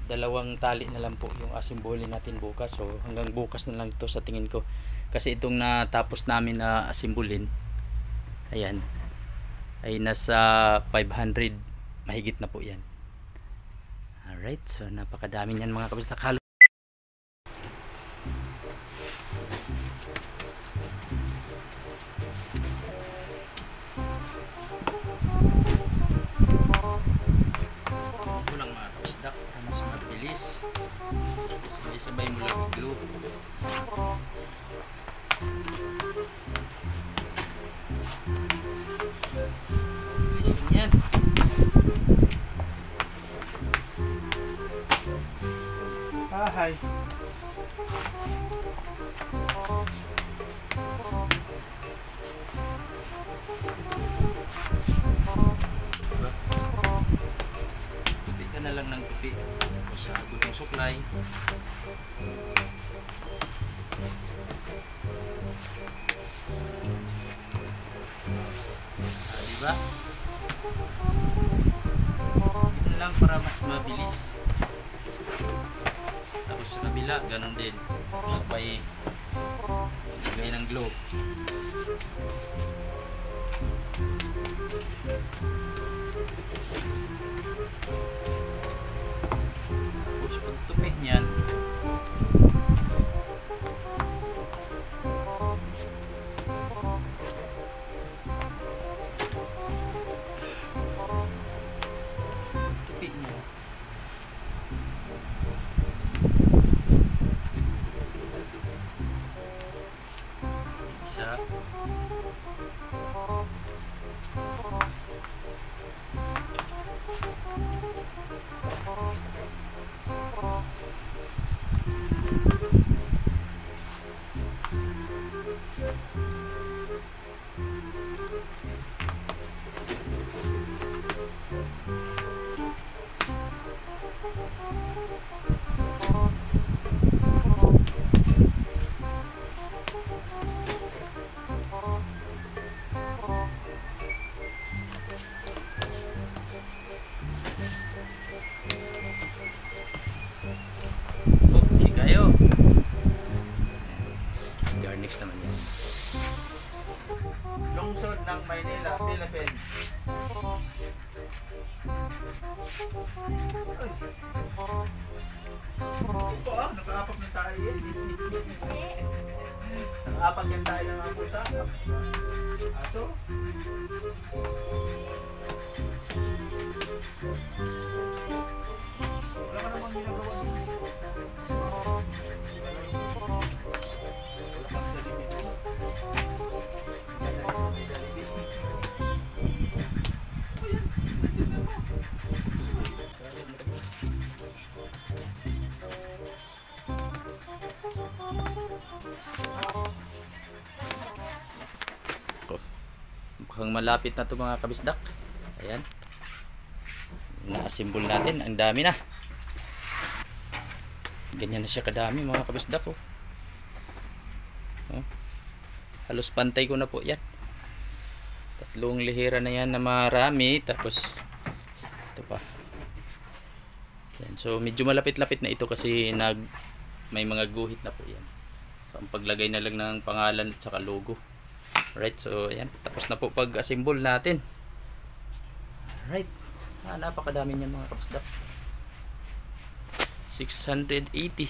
dalawang tali na lang po yung asimbolin natin bukas. So hanggang bukas na lang ito sa tingin ko, kasi itong natapos namin na asimbolin, ayan, ay nasa 500 mahigit na po yan. Alright, so napakadami niyan mga kabisdak. Halos ito lang mga kabisdak, mas mabilis. Sabay mo lang i-glue. Bilis lang yan. Hi. Tupi ka na lang ng tupi sa gutong suklay. Diba? Yun lang para mas mabilis. Tapos sa kabila, ganun din. Sabay lagay ng glue. Tapos pag tupi niyan, tupi niya. Isa. Okay kayo. Garnish naman yan. Lungsod ng Maynila, Philippines. Ito nakaapak ng tayo. Nakaapak yung tayo ng mga pusa. Aso. Wala ka namang ginagawa dito. Mukhang malapit na ito mga kabisdak. Ayan, na-assemble natin. Ang dami na. Ganyan na siya kadami mga kabisdak. Oh. Halos pantay ko na po yan. Tatlong lihira na yan na marami. Tapos ito pa. Yan. So medyo malapit-lapit na ito kasi may mga guhit na po yan. So ang paglagay na lang ng pangalan at saka logo. Alright, so ayan, tapos na po pag-assemble natin. Alright, napakadami niyan mga kabisdak. 680.